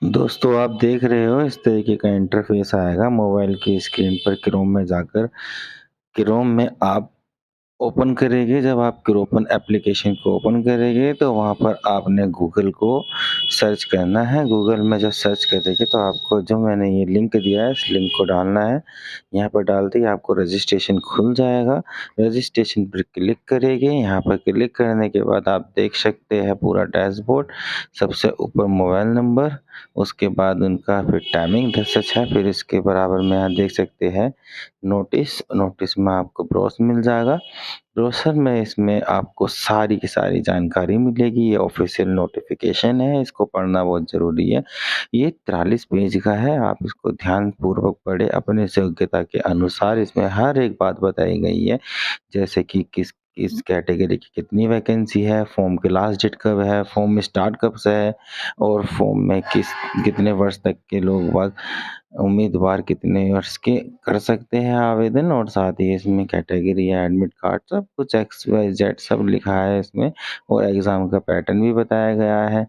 दोस्तों आप देख रहे हो इस तरीके का इंटरफेस आएगा मोबाइल की स्क्रीन पर क्रोम में जाकर। क्रोम में आप ओपन करेंगे, जब आप क्रोपन एप्लीकेशन को ओपन करेंगे तो वहाँ पर आपने गूगल को सर्च करना है। गूगल में जब सर्च करेंगे तो आपको जो मैंने ये लिंक दिया है इस लिंक को डालना है। यहाँ पर डालते ही आपको रजिस्ट्रेशन खुल जाएगा। रजिस्ट्रेशन पर क्लिक करेंगे। यहाँ पर क्लिक करने के बाद आप देख सकते हैं पूरा डैशबोर्ड। सबसे ऊपर मोबाइल नंबर, उसके बाद उनका फिर टाइमिंग सच है, फिर इसके बराबर में यहाँ देख सकते हैं नोटिस में आपको ब्रोस मिल जाएगा। ब्रोशर में इसमें आपको सारी की सारी जानकारी मिलेगी। ये ऑफिशियल नोटिफिकेशन है, इसको पढ़ना बहुत ज़रूरी है। ये 43 पेज का है, आप इसको ध्यानपूर्वक पढ़ें। अपने योग्यता के अनुसार इसमें हर एक बात बताई गई है, जैसे कि किस कैटेगरी की कितनी वैकेंसी है, फॉर्म की लास्ट डेट कब है, फॉर्म में स्टार्ट कब से है, और फॉर्म में कितने वर्ष तक के लोग उम्मीदवार कितने वर्ष के कर सकते हैं आवेदन, और साथ ही इसमें कैटेगरी या एडमिट कार्ड सब कुछ एक्स वाई जेड सब लिखा है इसमें, और एग्ज़ाम का पैटर्न भी बताया गया है।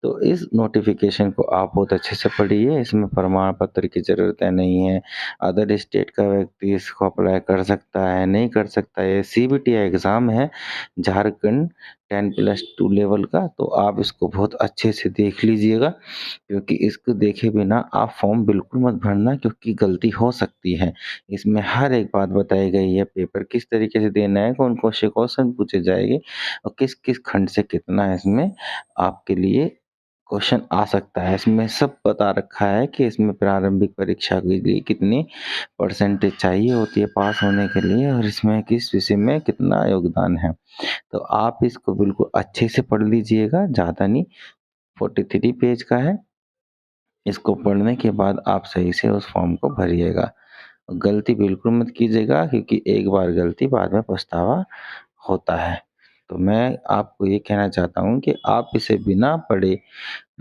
तो इस नोटिफिकेशन को आप बहुत अच्छे से पढ़िए। इसमें प्रमाण पत्र की ज़रूरतें नहीं है। अदर स्टेट का व्यक्ति इसको अप्लाई कर सकता है, नहीं कर सकता है। सीबीटी एग्ज़ाम है झारखंड 10+2 लेवल का, तो आप इसको बहुत अच्छे से देख लीजिएगा, क्योंकि इसको देखे बिना आप फॉर्म बिल्कुल मत भरना, क्योंकि गलती हो सकती है। इसमें हर एक बात बताई गई है, पेपर किस तरीके से देना है, कौन-कौन से क्वेश्चन पूछे जाएंगे, और किस-किस खंड से कितना है इसमें आपके लिए क्वेश्चन आ सकता है। इसमें सब बता रखा है कि इसमें प्रारंभिक परीक्षा के लिए कितनी परसेंटेज चाहिए होती है पास होने के लिए, और इसमें किस विषय में कितना योगदान है। तो आप इसको बिल्कुल अच्छे से पढ़ लीजिएगा, ज़्यादा नहीं, 43 पेज का है। इसको पढ़ने के बाद आप सही से उस फॉर्म को भरिएगा। गलती बिल्कुल मत कीजिएगा, क्योंकि एक बार गलती बाद में पछतावा होता है। तो मैं आपको ये कहना चाहता हूँ कि आप इसे बिना पढ़े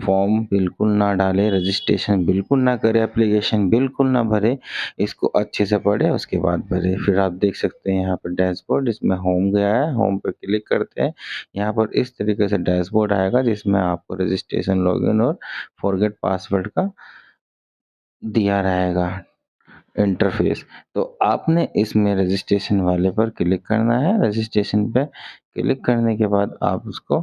फॉर्म बिल्कुल ना डालें, रजिस्ट्रेशन बिल्कुल ना करें, एप्लीकेशन बिल्कुल ना भरें। इसको अच्छे से पढ़ें, उसके बाद भरें। फिर आप देख सकते हैं यहाँ पर डैशबोर्ड, इसमें होम गया है, होम पर क्लिक करते हैं। यहाँ पर इस तरीके से डैशबोर्ड आएगा, जिसमें आपको रजिस्ट्रेशन, लॉगिन और फॉरगेट पासवर्ड का दिया रहेगा इंटरफेस। तो आपने इसमें रजिस्ट्रेशन वाले पर क्लिक करना है। रजिस्ट्रेशन पे क्लिक करने के बाद आप उसको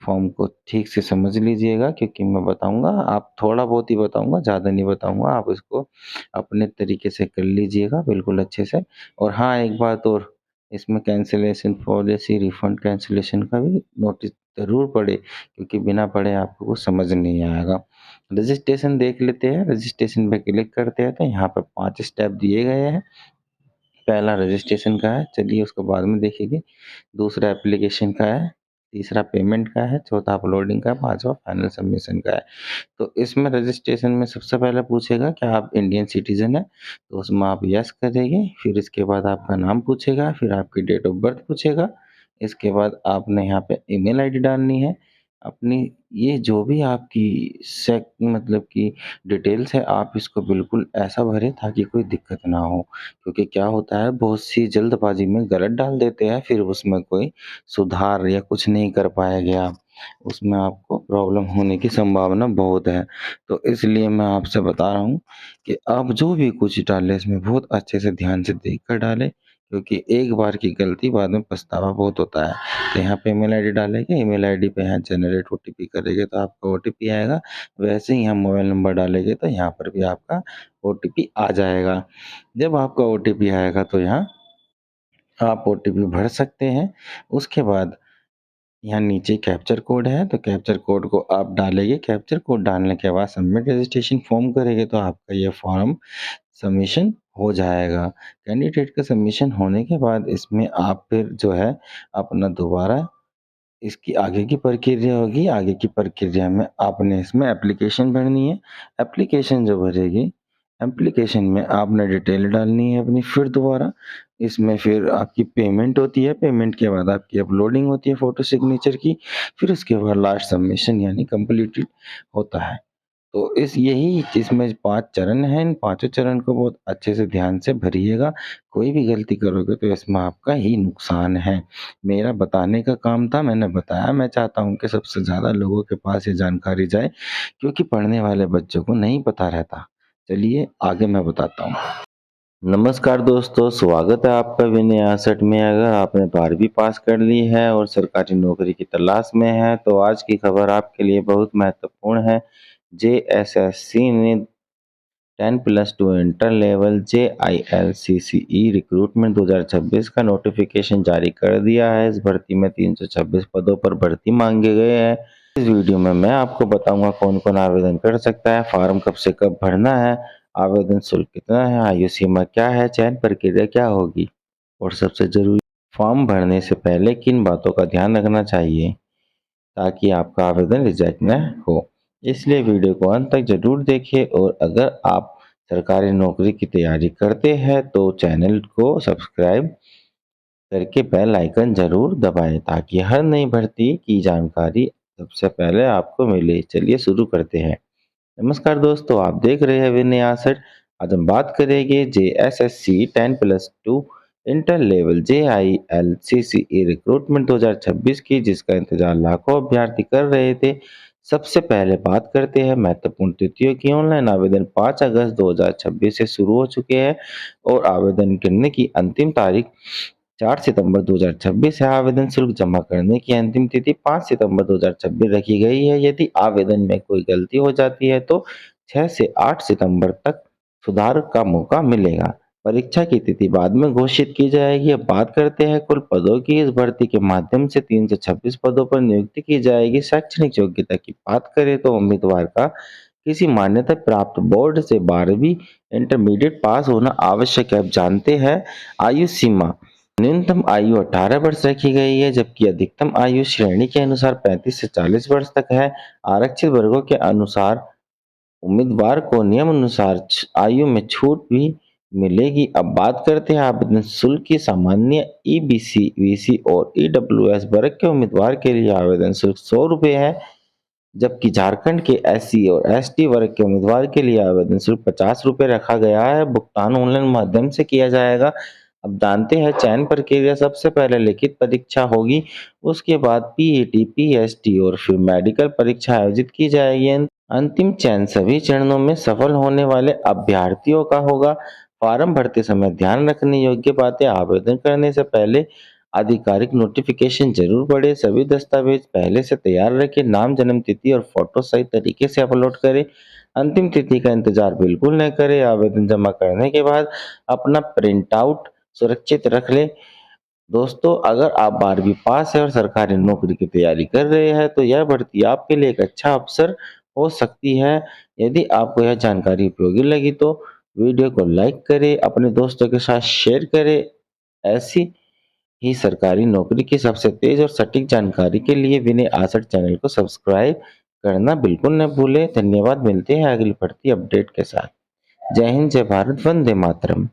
फॉर्म को ठीक से समझ लीजिएगा, क्योंकि मैं बताऊंगा, आप थोड़ा बहुत ही बताऊंगा, ज़्यादा नहीं बताऊंगा। आप इसको अपने तरीके से कर लीजिएगा बिल्कुल अच्छे से। और हाँ, एक बात और, इसमें कैंसिलेशन पॉलिसी, रिफंड कैंसिलेशन का भी नोटिस ज़रूर पढ़े, क्योंकि बिना पढ़े आपको कुछ समझ नहीं आएगा। रजिस्ट्रेशन देख लेते हैं। रजिस्ट्रेशन पे क्लिक करते हैं तो यहाँ पर 5 स्टेप दिए गए हैं। पहला रजिस्ट्रेशन का है, चलिए उसको बाद में देखेंगे। दूसरा एप्लीकेशन का है, तीसरा पेमेंट का है, चौथा अपलोडिंग का है, पाँचवा फाइनल सबमिशन का है। तो इसमें रजिस्ट्रेशन में सबसे पहले पूछेगा कि आप इंडियन सिटीजन हैं, तो उसमें आप यस करेंगे। फिर इसके बाद आपका नाम पूछेगा, फिर आपकी डेट ऑफ बर्थ पूछेगा। इसके बाद आपने यहाँ पे ईमेल आईडी डालनी है अपनी। ये जो भी आपकी सेक मतलब कि डिटेल्स है, आप इसको बिल्कुल ऐसा भरें ताकि कोई दिक्कत ना हो, क्योंकि क्या होता है, बहुत सी जल्दबाजी में गलत डाल देते हैं, फिर उसमें कोई सुधार या कुछ नहीं कर पाया गया, उसमें आपको प्रॉब्लम होने की संभावना बहुत है। तो इसलिए मैं आपसे बता रहा हूँ कि आप जो भी कुछ डालें इसमें बहुत अच्छे से ध्यान से देख कर डालें, क्योंकि एक बार की गलती बाद में पछतावा बहुत होता है। तो यहाँ पे ईमेल आईडी डालेंगे, ईमेल आईडी पे यहाँ जनरेट ओटीपी करेंगे तो आपका ओटीपी आएगा। वैसे ही यहाँ मोबाइल नंबर डालेंगे तो यहाँ पर भी आपका ओटीपी आ जाएगा। जब आपका ओटीपी आएगा तो यहाँ आप ओटीपी भर सकते हैं। उसके बाद यहाँ नीचे कैप्चर कोड है, तो कैप्चर कोड को आप डालेंगे। कैप्चर कोड डालने के बाद सबमिट रजिस्ट्रेशन फॉर्म करेंगे तो आपका ये फॉर्म सबमिशन हो जाएगा। कैंडिडेट का सबमिशन होने के बाद इसमें आप फिर जो है अपना दोबारा इसकी आगे की प्रक्रिया होगी। आगे की प्रक्रिया में आपने इसमें एप्लीकेशन भरनी है। एप्लीकेशन जो भरेगी, एप्लीकेशन में आपने डिटेल डालनी है अपनी। फिर दोबारा इसमें फिर आपकी पेमेंट होती है। पेमेंट के बाद आपकी अपलोडिंग होती है फ़ोटो सिग्नेचर की। फिर उसके बाद लास्ट सबमिशन यानी कंप्लीटेड होता है। तो इस यही इसमें 5 चरण हैं, इन पाँचों चरण को बहुत अच्छे से ध्यान से भरिएगा। कोई भी गलती करोगे तो इसमें आपका ही नुकसान है। मेरा बताने का काम था, मैंने बताया। मैं चाहता हूँ कि सबसे ज़्यादा लोगों के पास ये जानकारी जाए, क्योंकि पढ़ने वाले बच्चों को नहीं पता रहता। चलिए आगे मैं बताता हूँ। नमस्कार दोस्तों, स्वागत है आपका विनय 61 में। अगर आपने 12वीं पास कर ली है और सरकारी नौकरी की तलाश में है, तो आज की खबर आपके लिए बहुत महत्वपूर्ण है। जेएसएससी ने 10+2 इंटर लेवल JILCCE रिक्रूटमेंट 2026 का नोटिफिकेशन जारी कर दिया है। इस भर्ती में 326 पदों पर भर्ती मांगे गए हैं। इस वीडियो में मैं आपको बताऊंगा कौन कौन आवेदन कर सकता है, फॉर्म कब से कब भरना है, आवेदन शुल्क कितना है, आयु सीमा क्या है, चयन प्रक्रिया क्या होगी, और सबसे जरूरी, फॉर्म भरने से पहले किन बातों का ध्यान रखना चाहिए ताकि आपका आवेदन रिजेक्ट न हो। इसलिए वीडियो को अंत तक जरूर देखिए। और अगर आप सरकारी नौकरी की तैयारी करते हैं तो चैनल को सब्सक्राइब करके बेल आइकन जरूर दबाएं ताकि हर नई भर्ती की जानकारी सबसे पहले आपको मिले। चलिए शुरू करते हैं। नमस्कार दोस्तों, आप देख रहे हैं विनय 61। आज हम बात करेंगे JSSC 10+2 inter level JILCCE recruitment 2026 की, जिसका इंतजार लाखों अभ्यर्थी कर रहे थे। सबसे पहले बात करते हैं महत्वपूर्ण तिथियों की। ऑनलाइन आवेदन 5 अगस्त 2026 से शुरू हो चुके हैं और आवेदन करने की अंतिम तारीख 4 सितंबर 2026 है। आवेदन शुल्क जमा करने की अंतिम तिथि 5 सितंबर 2026 रखी गई है। यदि आवेदन में कोई गलती हो जाती है तो 6 से 8 सितंबर तक सुधार का मौका मिलेगा। परीक्षा की तिथि बाद में घोषित की जाएगी। अब बात करते हैं कुल पदों की। इस भर्ती के माध्यम से 326 पदों पर नियुक्ति की जाएगी। शैक्षणिक योग्यता की बात करें तो उम्मीदवार का किसी मान्यता प्राप्त बोर्ड से 12वीं इंटरमीडिएट पास होना आवश्यक है। अब जानते हैं आयु सीमा। न्यूनतम आयु 18 वर्ष रखी गई है, जबकि अधिकतम आयु श्रेणी के अनुसार 35 से 40 वर्ष तक है। आरक्षित वर्गों के अनुसार उम्मीदवार को नियम अनुसार आयु में छूट भी मिलेगी। अब बात करते हैं आवेदन शुल्क की। सामान्य EBC, VC और EWS वर्ग के उम्मीदवार के लिए आवेदन शुल्क 100 रुपये है, जबकि झारखंड के SC और ST वर्ग के उम्मीदवार के लिए आवेदन शुल्क 50 रुपये रखा गया है। भुगतान ऑनलाइन माध्यम से किया जाएगा। अब जानते हैं चयन प्रक्रिया। सबसे पहले लिखित परीक्षा होगी, उसके बाद PET, PST और फिर मेडिकल परीक्षा आयोजित की जाएगी। अंतिम चयन सभी चरणों में सफल होने वाले अभ्यर्थियों का होगा। फॉर्म भरते समय ध्यान रखने योग्य बातें। आवेदन करने से पहले आधिकारिक नोटिफिकेशन जरूर पढ़ें। सभी दस्तावेज पहले से तैयार रखें। नाम, जन्म तिथि और फोटो सही तरीके से अपलोड करें। अंतिम तिथि का इंतजार बिल्कुल न करें। आवेदन जमा करने के बाद अपना प्रिंट आउट सुरक्षित रख लें। दोस्तों, अगर आप 12वीं पास है और सरकारी नौकरी की तैयारी कर रहे हैं तो यह भर्ती आपके लिए एक अच्छा अवसर हो सकती है। यदि आपको यह जानकारी उपयोगी लगी तो वीडियो को लाइक करें, अपने दोस्तों के साथ शेयर करें। ऐसी ही सरकारी नौकरी की सबसे तेज और सटीक जानकारी के लिए विनय 61 चैनल को सब्सक्राइब करना बिल्कुल न भूलें। धन्यवाद। मिलते हैं अगली भर्ती अपडेट के साथ। जय हिंद, जय भारत, वंदे मातरम।